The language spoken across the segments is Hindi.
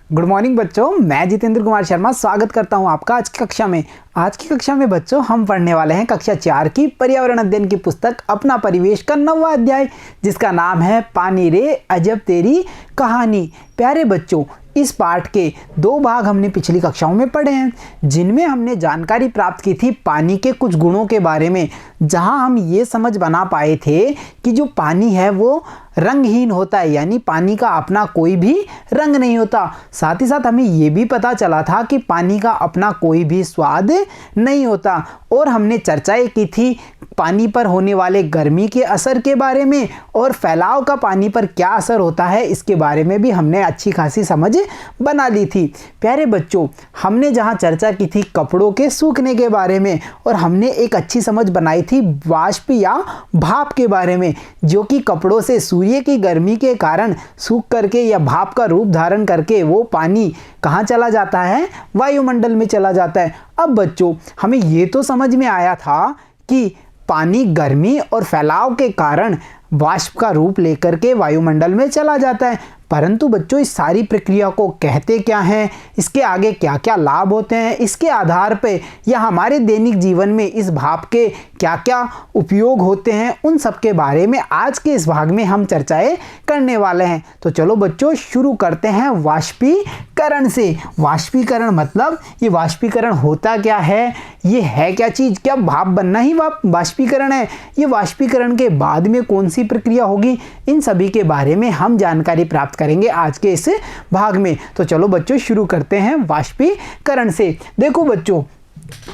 गुड मॉर्निंग बच्चों, मैं जितेंद्र कुमार शर्मा स्वागत करता हूं आपका आज की कक्षा में। आज की कक्षा में बच्चों हम पढ़ने वाले हैं कक्षा 4 की पर्यावरण अध्ययन की पुस्तक अपना परिवेश का 9वां अध्याय, जिसका नाम है पानी रे अजब तेरी कहानी। प्यारे बच्चों, इस पाठ के 2 भाग हमने पिछली कक्षाओं में पढ़े हैं, जिनमें हमने जानकारी प्राप्त की थी पानी के कुछ गुणों के बारे में, जहां हम ये समझ बना पाए थे कि जो पानी है वो रंगहीन होता है, यानी पानी का अपना कोई भी रंग नहीं होता। साथ ही साथ हमें ये भी पता चला था कि पानी का अपना कोई भी स्वाद नहीं होता। और हमने चर्चाएं की थी पानी पर होने वाले गर्मी के असर के बारे में और फैलाव का पानी पर क्या असर होता है, इसके बारे में भी हमने अच्छी खासी समझ बना ली थी। प्यारे बच्चों, हमने जहां चर्चा की थी कपड़ों के सूखने के बारे में, और हमने एक अच्छी समझ बनाई थी वाष्प या भाप के बारे में, जो कि कपड़ों से सूर्य की गर्मी के कारण सूख करके या भाप का रूप धारण करके वो पानी कहाँ चला जाता है, वायुमंडल में चला जाता है। अब बच्चों, हमें ये तो समझ में आया था कि पानी गर्मी और फैलाव के कारण वाष्प का रूप लेकर के वायुमंडल में चला जाता है, परंतु बच्चों इस सारी प्रक्रिया को कहते क्या हैं, इसके आगे क्या क्या लाभ होते हैं, इसके आधार पे या हमारे दैनिक जीवन में इस भाप के क्या क्या उपयोग होते हैं, उन सब के बारे में आज के इस भाग में हम चर्चाएं करने वाले हैं। तो चलो बच्चों शुरू करते हैं वाष्पीकरण से। वाष्पीकरण मतलब ये वाष्पीकरण होता क्या है, ये है क्या चीज़, क्या भाप बनना ही वाष्पीकरण है, ये वाष्पीकरण के बाद में कौन सी प्रक्रिया होगी, इन सभी के बारे में हम जानकारी प्राप्त करेंगे आज के इस भाग में। तो चलो बच्चों शुरू करते हैं वाष्पीकरण से। देखो बच्चों,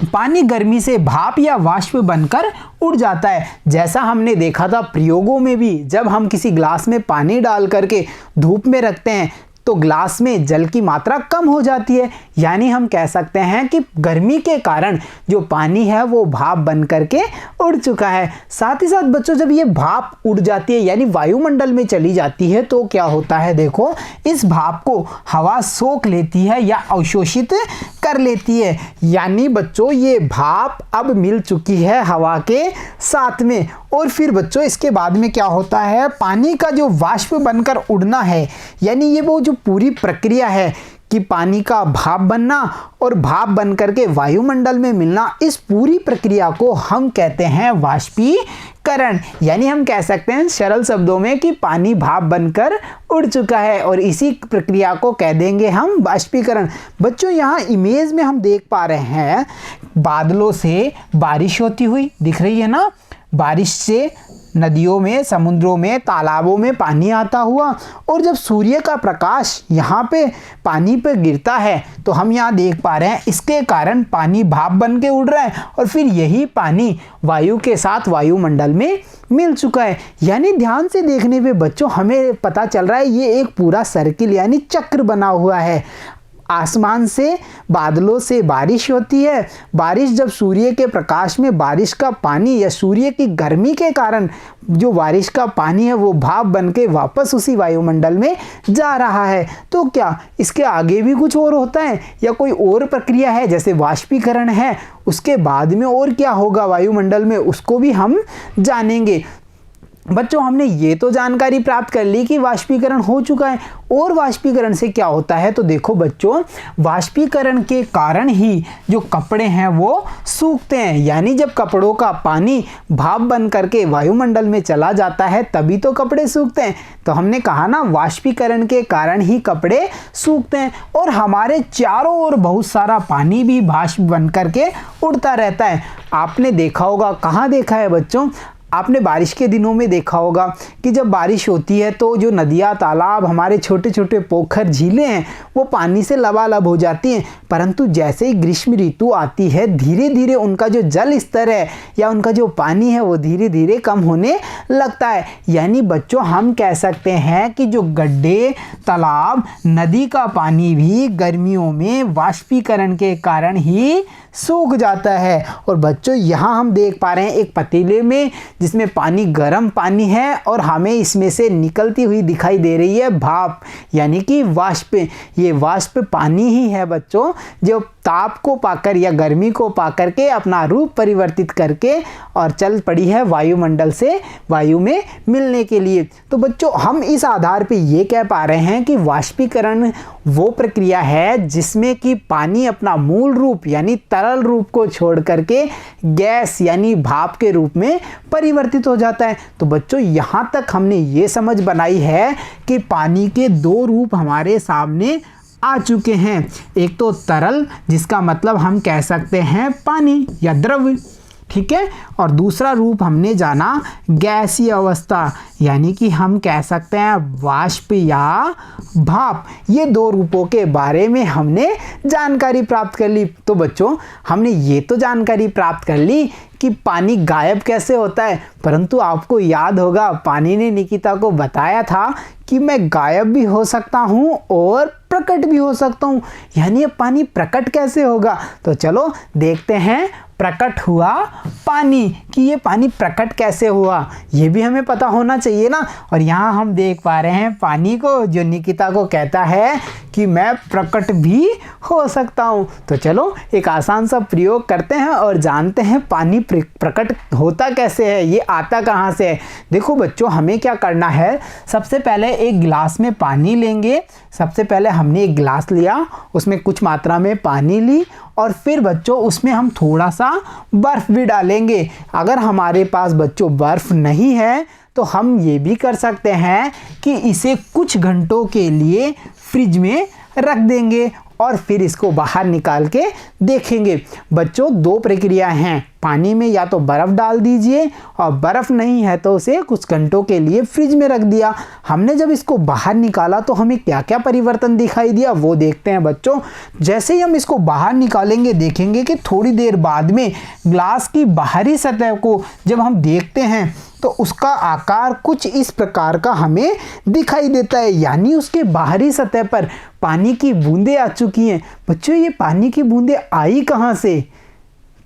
पानी गर्मी से भाप या वाष्प बनकर उड़ जाता है। जैसा हमने देखा था प्रयोगों में भी, जब हम किसी ग्लास में पानी डाल करके धूप में रखते हैं तो ग्लास में जल की मात्रा कम हो जाती है, यानी हम कह सकते हैं कि गर्मी के कारण जो पानी है वो भाप बन करके उड़ चुका है। साथ ही साथ बच्चों, जब ये भाप उड़ जाती है यानी वायुमंडल में चली जाती है तो क्या होता है, देखो इस भाप को हवा सोख लेती है या अवशोषित कर लेती है, यानी बच्चों ये भाप अब मिल चुकी है हवा के साथ में। और फिर बच्चों इसके बाद में क्या होता है, पानी का जो वाष्प बनकर उड़ना है, यानी ये वो जो पूरी प्रक्रिया है कि पानी का भाप बनना और भाप बन करके वायुमंडल में मिलना, इस पूरी प्रक्रिया को हम कहते हैं वाष्पीकरण। यानी हम कह सकते हैं सरल शब्दों में कि पानी भाप बनकर उड़ चुका है, और इसी प्रक्रिया को कह देंगे हम वाष्पीकरण। बच्चों यहाँ इमेज में हम देख पा रहे हैं बादलों से बारिश होती हुई दिख रही है ना, बारिश से नदियों में, समुद्रों में, तालाबों में पानी आता हुआ, और जब सूर्य का प्रकाश यहाँ पे पानी पे गिरता है तो हम यहाँ देख पा रहे हैं इसके कारण पानी भाप बन के उड़ रहा है, और फिर यही पानी वायु के साथ वायुमंडल में मिल चुका है। यानी ध्यान से देखने पे बच्चों हमें पता चल रहा है ये एक पूरा सर्किल यानी चक्र बना हुआ है। आसमान से, बादलों से बारिश होती है, बारिश जब सूर्य के प्रकाश में बारिश का पानी या सूर्य की गर्मी के कारण जो बारिश का पानी है वो भाप बन के वापस उसी वायुमंडल में जा रहा है। तो क्या इसके आगे भी कुछ और होता है या कोई और प्रक्रिया है, जैसे वाष्पीकरण है, उसके बाद में और क्या होगा वायुमंडल में, उसको भी हम जानेंगे। बच्चों हमने ये तो जानकारी प्राप्त कर ली कि वाष्पीकरण हो चुका है, और वाष्पीकरण से क्या होता है, तो देखो बच्चों वाष्पीकरण के कारण ही जो कपड़े हैं वो सूखते हैं। यानी जब कपड़ों का पानी भाप बन करके वायुमंडल में चला जाता है तभी तो कपड़े सूखते हैं। तो हमने कहा ना वाष्पीकरण के कारण ही कपड़े सूखते हैं, और हमारे चारों ओर बहुत सारा पानी भी भाप बन करके उड़ता रहता है। आपने देखा होगा, कहाँ देखा है बच्चों, आपने बारिश के दिनों में देखा होगा कि जब बारिश होती है तो जो नदियाँ, तालाब, हमारे छोटे छोटे पोखर, झीलें हैं वो पानी से लबालब हो जाती हैं, परंतु जैसे ही ग्रीष्म ऋतु आती है धीरे धीरे उनका जो जल स्तर है या उनका जो पानी है वो धीरे धीरे कम होने लगता है। यानी बच्चों हम कह सकते हैं कि जो गड्ढे, तालाब, नदी का पानी भी गर्मियों में वाष्पीकरण के कारण ही सूख जाता है। और बच्चों यहाँ हम देख पा रहे हैं एक पतीले में जिसमें पानी गर्म पानी है और हमें इसमें से निकलती हुई दिखाई दे रही है भाप यानी कि वाष्प। ये वाष्प पानी ही है बच्चों, जो ताप को पाकर या गर्मी को पाकर के अपना रूप परिवर्तित करके और चल पड़ी है वायुमंडल से वायु में मिलने के लिए। तो बच्चों हम इस आधार पे ये कह पा रहे हैं कि वाष्पीकरण वो प्रक्रिया है जिसमें कि पानी अपना मूल रूप यानी तरल रूप को छोड़ करके गैस यानी भाप के रूप में परिवर्तित हो जाता है। तो बच्चों यहाँ तक हमने ये समझ बनाई है कि पानी के दो रूप हमारे सामने आ चुके हैं। एक तो तरल, जिसका मतलब हम कह सकते हैं पानी या द्रव, ठीक है, और दूसरा रूप हमने जाना गैसीय अवस्था यानी कि हम कह सकते हैं वाष्प या भाप। ये दो रूपों के बारे में हमने जानकारी प्राप्त कर ली। तो बच्चों हमने ये तो जानकारी प्राप्त कर ली कि पानी गायब कैसे होता है, परंतु आपको याद होगा पानी ने निकिता को बताया था कि मैं गायब भी हो सकता हूँ और प्रकट भी हो सकता हूँ। यानी ये पानी प्रकट कैसे होगा? तो चलो देखते हैं प्रकट हुआ पानी, कि ये पानी प्रकट कैसे हुआ, ये भी हमें पता होना चाहिए ना। और यहाँ हम देख पा रहे हैं पानी को, जो निकिता को कहता है कि मैं प्रकट भी हो सकता हूँ। तो चलो एक आसान सा प्रयोग करते हैं और जानते हैं पानी प्रकट होता कैसे है, ये आता कहाँ से है। देखो बच्चों हमें क्या करना है, सबसे पहले एक गिलास में पानी लेंगे। सबसे पहले हमने एक गिलास लिया, उसमें कुछ मात्रा में पानी ली और फिर बच्चों उसमें हम थोड़ा सा बर्फ़ भी डालेंगे। अगर हमारे पास बच्चों बर्फ़ नहीं है तो हम ये भी कर सकते हैं कि इसे कुछ घंटों के लिए फ्रिज में रख देंगे और फिर इसको बाहर निकाल के देखेंगे। बच्चों दो प्रक्रिया हैं, पानी में या तो बर्फ़ डाल दीजिए और बर्फ़ नहीं है तो उसे कुछ घंटों के लिए फ्रिज में रख दिया। हमने जब इसको बाहर निकाला तो हमें क्या क्या परिवर्तन दिखाई दिया वो देखते हैं बच्चों। जैसे ही हम इसको बाहर निकालेंगे देखेंगे कि थोड़ी देर बाद में ग्लास की बाहरी सतह को जब हम देखते हैं तो उसका आकार कुछ इस प्रकार का हमें दिखाई देता है, यानी उसके बाहरी सतह पर पानी की बूंदें आ चुकी हैं। बच्चों ये पानी की बूंदें आई कहाँ से?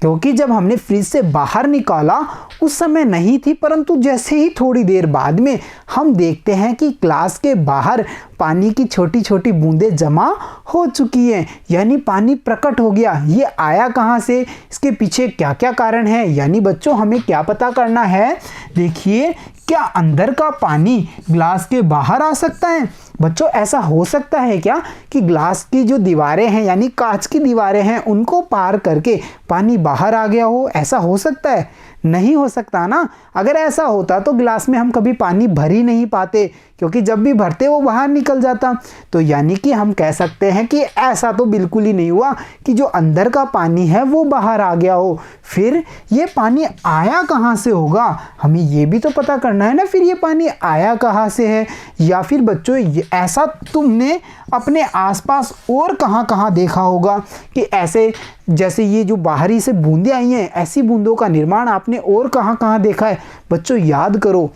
क्योंकि जब हमने फ्रिज से बाहर निकाला उस समय नहीं थी, परंतु जैसे ही थोड़ी देर बाद में हम देखते हैं कि ग्लास के बाहर पानी की छोटी छोटी बूंदें जमा हो चुकी हैं, यानी पानी प्रकट हो गया। ये आया कहाँ से, इसके पीछे क्या क्या कारण है? यानी बच्चों हमें क्या पता करना है, देखिए क्या अंदर का पानी ग्लास के बाहर आ सकता है? बच्चों ऐसा हो सकता है क्या कि ग्लास की जो दीवारें हैं यानी कांच की दीवारें हैं उनको पार करके पानी बाहर आ गया हो? ऐसा हो सकता है? नहीं हो सकता ना। अगर ऐसा होता तो ग्लास में हम कभी पानी भर ही नहीं पाते, क्योंकि जब भी भरते वो बाहर निकल जाता। तो यानी कि हम कह सकते हैं कि ऐसा तो बिल्कुल ही नहीं हुआ कि जो अंदर का पानी है वो बाहर आ गया हो। फिर ये पानी आया कहाँ से होगा, हमें ये भी तो पता करना है ना। फिर ये पानी आया कहाँ से है, या फिर बच्चों ऐसा तुमने अपने आसपास और कहाँ कहाँ देखा होगा कि ऐसे जैसे ये जो बाहरी से बूंदें आई हैं, ऐसी बूंदों का निर्माण आपने और कहाँ कहाँ देखा है? बच्चों याद करो,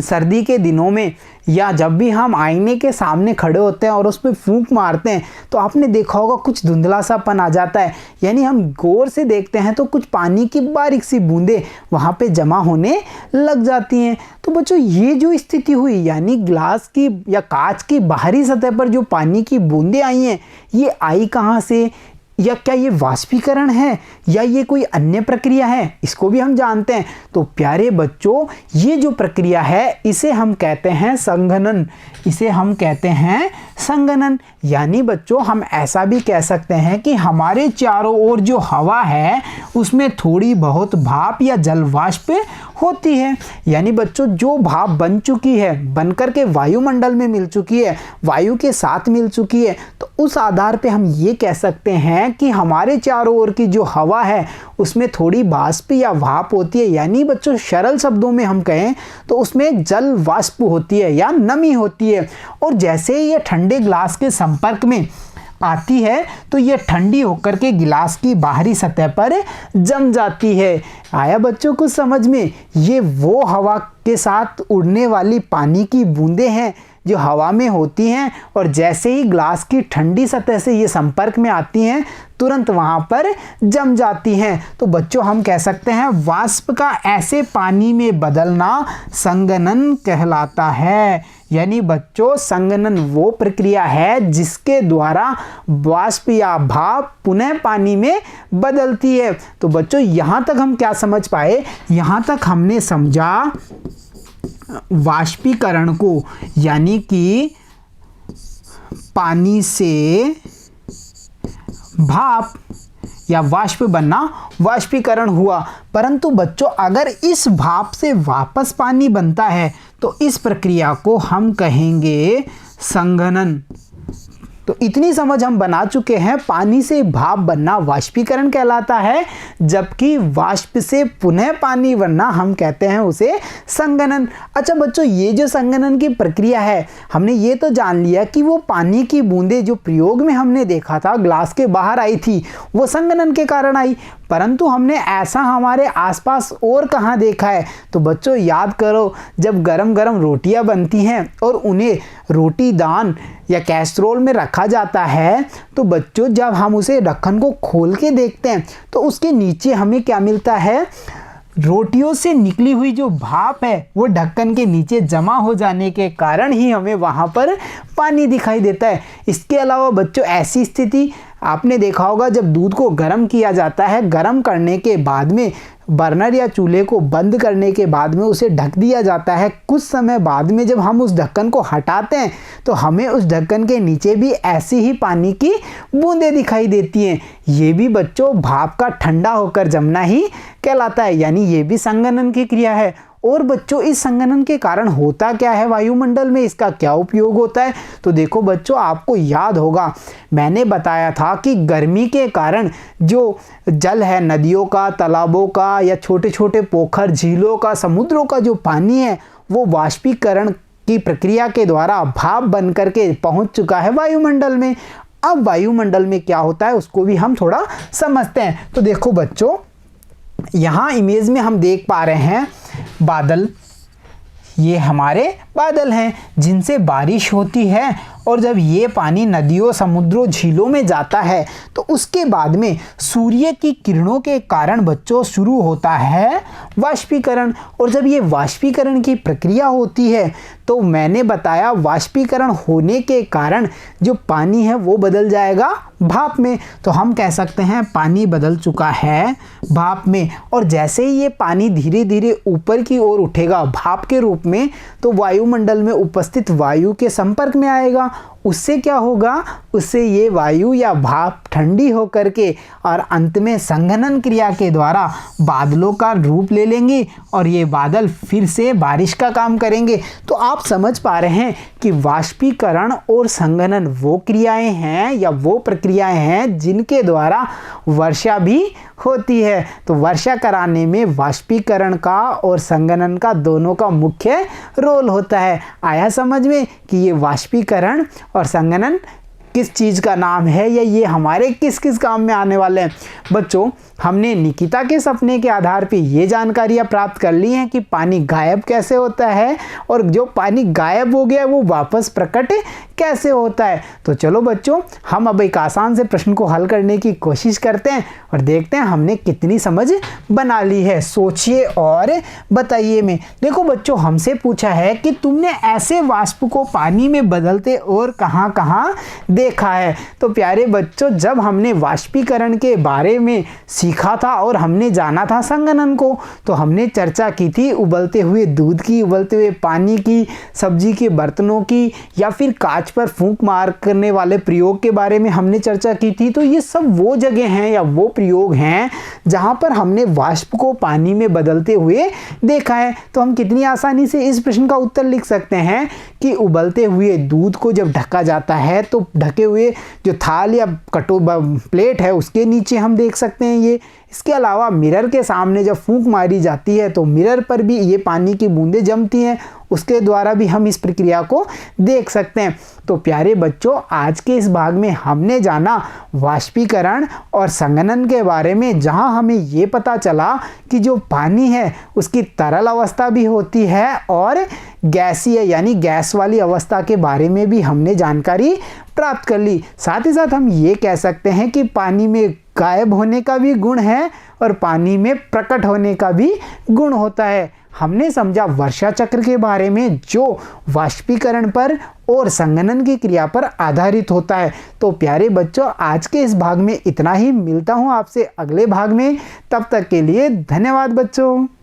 सर्दी के दिनों में या जब भी हम आईने के सामने खड़े होते हैं और उस पर फूंक मारते हैं तो आपने देखा होगा कुछ धुंधला सापन आ जाता है, यानी हम गौर से देखते हैं तो कुछ पानी की बारीक सी बूंदें वहाँ पे जमा होने लग जाती हैं। तो बच्चों ये जो स्थिति हुई, यानी ग्लास की या कांच की बाहरी सतह पर जो पानी की बूंदें आई हैं, ये आई कहाँ से? या क्या ये वाष्पीकरण है या ये कोई अन्य प्रक्रिया है, इसको भी हम जानते हैं। तो प्यारे बच्चों ये जो प्रक्रिया है इसे हम कहते हैं संघनन, इसे हम कहते हैं संघनन। यानी बच्चों हम ऐसा भी कह सकते हैं कि हमारे चारों ओर जो हवा है उसमें थोड़ी बहुत भाप या जल वाष्प होती है। यानी बच्चों जो भाप बन चुकी है, बनकर के वायुमंडल में मिल चुकी है, वायु के साथ मिल चुकी है, तो उस आधार पे हम ये कह सकते हैं कि हमारे चारों ओर की जो हवा है उसमें थोड़ी वाष्प या भाप होती है। यानी बच्चों सरल शब्दों में हम कहें तो उसमें जल वाष्प होती है या नमी होती है। और जैसे ही ये ठंडे ग्लास के संपर्क में आती है तो ये ठंडी होकर के गिलास की बाहरी सतह पर जम जाती है। आया बच्चों कुछ समझ में? ये वो हवा के साथ उड़ने वाली पानी की बूंदें हैं जो हवा में होती हैं और जैसे ही ग्लास की ठंडी सतह से ये संपर्क में आती हैं तुरंत वहाँ पर जम जाती हैं। तो बच्चों हम कह सकते हैं वाष्प का ऐसे पानी में बदलना संघनन कहलाता है। यानी बच्चों संघनन वो प्रक्रिया है जिसके द्वारा वाष्प या भाप पुनः पानी में बदलती है। तो बच्चों यहाँ तक हम क्या समझ पाए? यहाँ तक हमने समझा वाष्पीकरण को, यानी कि पानी से भाप या वाष्प बनना वाष्पीकरण हुआ। परंतु बच्चों अगर इस भाप से वापस पानी बनता है तो इस प्रक्रिया को हम कहेंगे संघनन। तो इतनी समझ हम बना चुके हैं, पानी से भाप बनना वाष्पीकरण कहलाता है, जबकि वाष्प से पुनः पानी बनना हम कहते हैं उसे संघनन। अच्छा बच्चों ये जो संघनन की प्रक्रिया है, हमने ये तो जान लिया कि वो पानी की बूंदें जो प्रयोग में हमने देखा था ग्लास के बाहर आई थी वो संघनन के कारण आई, परंतु हमने ऐसा हमारे आसपास और कहाँ देखा है? तो बच्चों याद करो, जब गरम गरम रोटियां बनती हैं और उन्हें रोटी दान या कैसरोल में रखा जाता है तो बच्चों जब हम उसे ढक्कन को खोल के देखते हैं तो उसके नीचे हमें क्या मिलता है? रोटियों से निकली हुई जो भाप है वो ढक्कन के नीचे जमा हो जाने के कारण ही हमें वहाँ पर पानी दिखाई देता है। इसके अलावा बच्चों ऐसी स्थिति आपने देखा होगा जब दूध को गर्म किया जाता है, गर्म करने के बाद में बर्नर या चूल्हे को बंद करने के बाद में उसे ढक दिया जाता है। कुछ समय बाद में जब हम उस ढक्कन को हटाते हैं तो हमें उस ढक्कन के नीचे भी ऐसी ही पानी की बूंदें दिखाई देती हैं। ये भी बच्चों भाप का ठंडा होकर जमना ही कहलाता है, यानी ये भी संघनन की क्रिया है। और बच्चों इस संघनन के कारण होता क्या है वायुमंडल में, इसका क्या उपयोग होता है? तो देखो बच्चों आपको याद होगा मैंने बताया था कि गर्मी के कारण जो जल है नदियों का, तालाबों का या छोटे छोटे पोखर, झीलों का, समुद्रों का जो पानी है वो वाष्पीकरण की प्रक्रिया के द्वारा भाप बन करके पहुंच चुका है वायुमंडल में। अब वायुमंडल में क्या होता है उसको भी हम थोड़ा समझते हैं। तो देखो बच्चों यहाँ इमेज में हम देख पा रहे हैं बादल, ये हमारे बादल हैं जिनसे बारिश होती है और जब ये पानी नदियों, समुद्रों, झीलों में जाता है तो उसके बाद में सूर्य की किरणों के कारण बच्चों शुरू होता है वाष्पीकरण। और जब ये वाष्पीकरण की प्रक्रिया होती है तो मैंने बताया वाष्पीकरण होने के कारण जो पानी है वो बदल जाएगा भाप में। तो हम कह सकते हैं पानी बदल चुका है भाप में। और जैसे ही ये पानी धीरे धीरे ऊपर की ओर उठेगा भाप के रूप में तो वायुमंडल में उपस्थित वायु के संपर्क में आएगा। उससे क्या होगा? उससे ये वायु या भाप ठंडी होकर के और अंत में संघनन क्रिया के द्वारा बादलों का रूप ले लेंगे और ये बादल फिर से बारिश का काम करेंगे। तो आप समझ पा रहे हैं कि वाष्पीकरण और संघनन वो क्रियाएं हैं या वो प्रक्रियाएं हैं जिनके द्वारा वर्षा भी होती है। तो वर्षा कराने में वाष्पीकरण का और संघनन का दोनों का मुख्य रोल होता है। आया समझ में कि ये वाष्पीकरण और संघनन किस चीज़ का नाम है या ये हमारे किस किस काम में आने वाले हैं? बच्चों हमने निकिता के सपने के आधार पे ये जानकारियाँ प्राप्त कर ली हैं कि पानी गायब कैसे होता है और जो पानी गायब हो गया वो वापस प्रकट कैसे होता है। तो चलो बच्चों हम अब एक आसान से प्रश्न को हल करने की कोशिश करते हैं और देखते हैं हमने कितनी समझ बना ली है। सोचिए और बताइए में। देखो बच्चों हमसे पूछा है कि तुमने ऐसे वाष्प को पानी में बदलते और कहाँ कहाँ देखा है। तो प्यारे बच्चों जब हमने वाष्पीकरण के बारे में सीखा था और हमने जाना था संघनन को तो हमने चर्चा की थी उबलते हुए दूध की, उबलते हुए पानी की, सब्जी के बर्तनों की या फिर कांच पर फूंक मार करने वाले प्रयोग के बारे में हमने चर्चा की थी। तो ये सब वो जगह हैं या वो प्रयोग हैं जहां पर हमने वाष्प को पानी में बदलते हुए देखा है। तो हम कितनी आसानी से इस प्रश्न का उत्तर लिख सकते हैं कि उबलते हुए दूध को जब ढका जाता है तो ढके हुए जो थाल या प्लेट है उसके नीचे हम देख सकते हैं ये इसके अलावा मिरर के सामने जब फूंक मारी जाती है तो मिरर पर भी ये पानी की बूंदें जमती हैं, उसके द्वारा भी हम इस प्रक्रिया को देख सकते हैं। तो प्यारे बच्चों, आज के इस भाग में हमने जाना वाष्पीकरण और संघनन के बारे में, जहां हमें ये पता चला कि जो पानी है उसकी तरल अवस्था भी होती है और गैसीय यानी गैस वाली अवस्था के बारे में भी हमने जानकारी प्राप्त कर ली। साथ ही साथ हम ये कह सकते हैं कि पानी में गायब होने का भी गुण है और पानी में प्रकट होने का भी गुण होता है। हमने समझा वर्षा चक्र के बारे में, जो वाष्पीकरण पर और संघनन की क्रिया पर आधारित होता है। तो प्यारे बच्चों, आज के इस भाग में इतना ही। मिलता हूं आपसे अगले भाग में, तब तक के लिए धन्यवाद बच्चों।